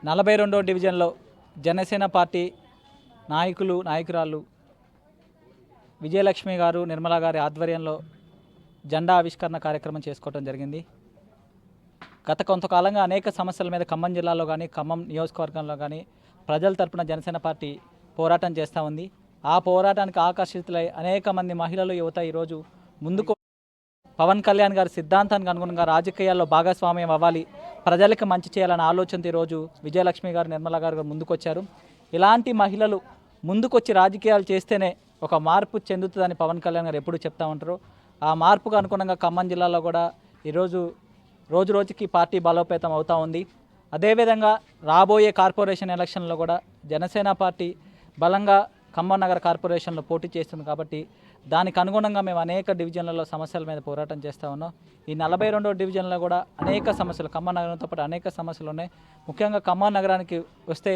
42వ డివిజన్లో జనసేన పార్టీ నాయకురాళ్ళు విజయలక్ష్మి గారు, నిర్మలా గారి ఆధ్వర్యంలో జెండా ఆవిష్కరణ కార్యక్రమం చేసుకోవడం జరిగింది. గత కొంతకాలంగా అనేక సమస్యల మీద ఖమ్మం జిల్లాలో కానీ, ఖమ్మం నియోజకవర్గంలో కానీ ప్రజల తరపున జనసేన పార్టీ పోరాటం చేస్తూ ఉంది. ఆ పోరాటానికి ఆకర్షితులై అనేక మంది మహిళలు, యువత ఈరోజు ముందుకు పవన్ కళ్యాణ్ గారి సిద్ధాంతానికి అనుగుణంగా రాజకీయాల్లో భాగస్వామ్యం అవ్వాలి, ప్రజలకు మంచి చేయాలనే ఆలోచనతో ఈరోజు విజయలక్ష్మి గారు, నిర్మలా గారు ముందుకొచ్చారు. ఇలాంటి మహిళలు ముందుకొచ్చి రాజకీయాలు చేస్తేనే ఒక మార్పు చెందుతుందని పవన్ కళ్యాణ్ గారు ఎప్పుడూ చెప్తూ ఉంటారు. ఆ మార్పుకు అనుగుణంగా ఖమ్మం జిల్లాలో కూడా ఈరోజు రోజు రోజుకి పార్టీ బలోపేతం అవుతూ ఉంది. అదేవిధంగా రాబోయే కార్పొరేషన్ ఎలక్షన్లో కూడా జనసేన పార్టీ బలంగా ఖమ్మం నగర కార్పొరేషన్లో పోటీ చేస్తుంది. కాబట్టి దానికి అనుగుణంగా మేము అనేక డివిజన్లలో సమస్యల మీద పోరాటం చేస్తూ ఉన్నాం. ఈ 42వ డివిజన్లో కూడా అనేక సమస్యలు, ఖమ్మం నగరంతో పాటు అనేక సమస్యలు ఉన్నాయి. ముఖ్యంగా ఖమ్మం నగరానికి వస్తే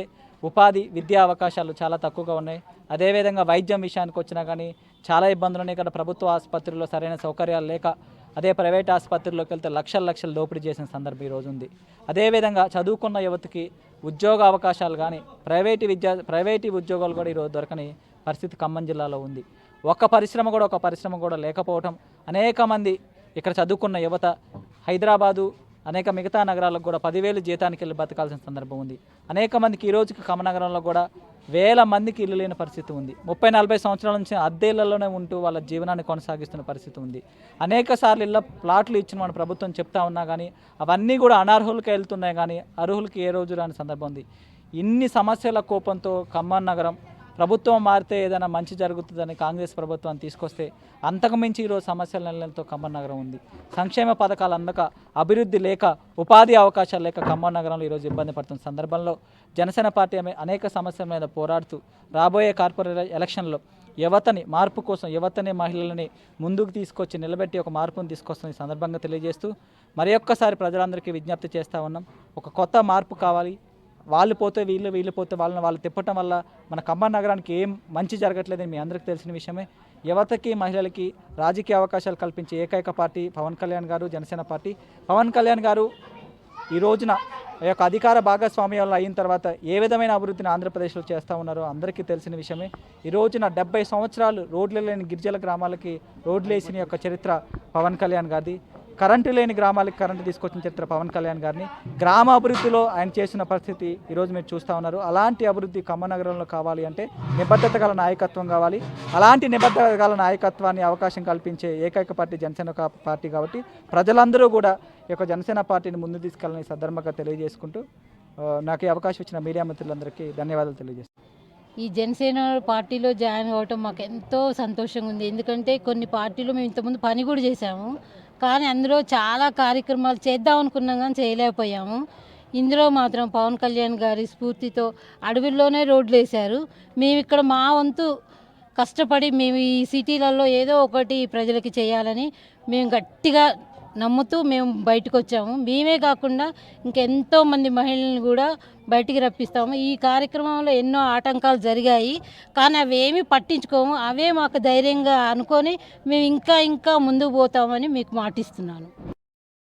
ఉపాధి, విద్యా అవకాశాలు చాలా తక్కువగా ఉన్నాయి. అదేవిధంగా వైద్యం విషయానికి వచ్చినా కానీ చాలా ఇబ్బందులు ఉన్నాయి. ఇక్కడ ప్రభుత్వ ఆసుపత్రుల్లో సరైన సౌకర్యాలు లేక, అదే ప్రైవేట్ ఆసుపత్రుల్లోకి వెళ్తే లక్షలు దోపిడీ చేసిన సందర్భం ఈరోజు ఉంది. అదేవిధంగా చదువుకున్న యువతకి ఉద్యోగ అవకాశాలు కానీ, ప్రైవేటు ఉద్యోగాలు కూడా ఈరోజు దొరకని పరిస్థితి ఖమ్మం జిల్లాలో ఉంది. ఒక పరిశ్రమ కూడా లేకపోవటం, అనేక మంది ఇక్కడ చదువుకున్న యువత హైదరాబాదు, అనేక మిగతా నగరాలకు కూడా 10,000 జీతానికి వెళ్ళి బతకాల్సిన సందర్భం ఉంది. అనేక మందికి ఈ రోజుకి ఖమ్మం నగరంలో కూడా వేల మందికి ఇల్లు లేని పరిస్థితి ఉంది. 30-40 సంవత్సరాల నుంచి అద్దెళ్లలోనే ఉంటూ వాళ్ళ జీవనాన్ని కొనసాగిస్తున్న పరిస్థితి ఉంది. అనేక సార్లు ఇళ్ళ ప్లాట్లు ఇచ్చిన మన ప్రభుత్వం చెప్తా ఉన్నా కానీ అవన్నీ కూడా అనర్హులకి వెళ్తున్నాయి, కానీ అర్హులకి ఏ రోజు రాని సందర్భం ఉంది. ఇన్ని సమస్యల కోపంతో ఖమ్మం నగరం ప్రభుత్వం మారితే ఏదైనా మంచి జరుగుతుందని కాంగ్రెస్ ప్రభుత్వాన్ని తీసుకొస్తే అంతకు మించి ఈరోజు సమస్యల నెలలతో ఖమ్మం నగరం ఉంది. సంక్షేమ పథకాలు అందక, అభివృద్ధి లేక, ఉపాధి అవకాశాలు లేక ఖమ్మం నగరంలో ఈరోజు ఇబ్బంది పడుతున్న సందర్భంలో జనసేన పార్టీ అనేక సమస్యల మీద పోరాడుతూ రాబోయే కార్పొరేట్ ఎలక్షన్లో మార్పు కోసం యువతని, మహిళలని ముందుకు తీసుకొచ్చి నిలబెట్టి ఒక మార్పును తీసుకొస్తున్న ఈ సందర్భంగా తెలియజేస్తూ మరి ఒక్కసారి ప్రజలందరికీ విజ్ఞప్తి చేస్తూ ఉన్నాం. ఒక కొత్త మార్పు కావాలి. వాళ్ళు పోతే వీళ్ళు పోతే వాళ్ళు తిప్పటం వల్ల మన ఖమ్మం నగరానికి ఏం మంచి జరగట్లేదని మీ అందరికీ తెలిసిన విషయమే. యువతకి, మహిళలకి రాజకీయ అవకాశాలు కల్పించే ఏకైక పార్టీ పవన్ కళ్యాణ్ గారు, జనసేన పార్టీ. పవన్ కళ్యాణ్ గారు ఈ రోజున ఈ యొక్క అధికార భాగస్వామ్యంలో అయిన తర్వాత ఏ విధమైన అభివృద్ధిని ఆంధ్రప్రదేశ్లో చేస్తూ ఉన్నారో అందరికీ తెలిసిన విషయమే. ఈ రోజున 70 సంవత్సరాలు రోడ్లు లేని గిరిజన గ్రామాలకి రోడ్లు వేసిన యొక్క చరిత్ర పవన్ కళ్యాణ్ గారిది. కరెంటు లేని గ్రామాలకి కరెంటు తీసుకొచ్చిన చరిత్ర పవన్ కళ్యాణ్ గారిని. గ్రామ అభివృద్ధిలో ఆయన చేసిన పరిస్థితి ఈరోజు మీరు చూస్తూ ఉన్నారు. అలాంటి అభివృద్ధి ఖమ్మం నగరంలో కావాలి అంటే నిబద్ధత గల నాయకత్వం కావాలి. అలాంటి నిబద్ధత గల నాయకత్వాన్ని అవకాశం కల్పించే ఏకైక పార్టీ జనసేన పార్టీ. కాబట్టి ప్రజలందరూ కూడా ఈ యొక్క జనసేన పార్టీని ముందు తీసుకెళ్ళని సందర్భంగా తెలియజేసుకుంటూ నాకు ఈ అవకాశం ఇచ్చిన మీడియా మిత్రులందరికీ ధన్యవాదాలు తెలియజేస్తాను. ఈ జనసేన పార్టీలో జాయిన్ అవ్వటం మాకు ఎంతో సంతోషంగా ఉంది. ఎందుకంటే కొన్ని పార్టీలు మేము ఇంతకుముందు పని కూడా చేశాము, కానీ అందులో చాలా కార్యక్రమాలు చేద్దాం అనుకున్నాం కానీ చేయలేకపోయాము. ఇందులో మాత్రం పవన్ కళ్యాణ్ గారి స్ఫూర్తితో అడవుల్లోనే రోడ్లు వేశారు. మేము ఇక్కడ మా వంతు కష్టపడి మేము ఈ సిటీలలో ఏదో ఒకటి ప్రజలకి చేయాలని మేము గట్టిగా నమ్ముతూ మేము బయటకు వచ్చాము. మేమే కాకుండా ఇంకెంతో మంది మహిళలను కూడా బయటికి రప్పిస్తాము. ఈ కార్యక్రమంలో ఎన్నో ఆటంకాలు జరిగాయి, కానీ అవేమీ పట్టించుకోము. అవే మాకు ధైర్యంగా అనుకొని మేము ఇంకా ముందుకు పోతామని మీకు మాటిస్తున్నాను.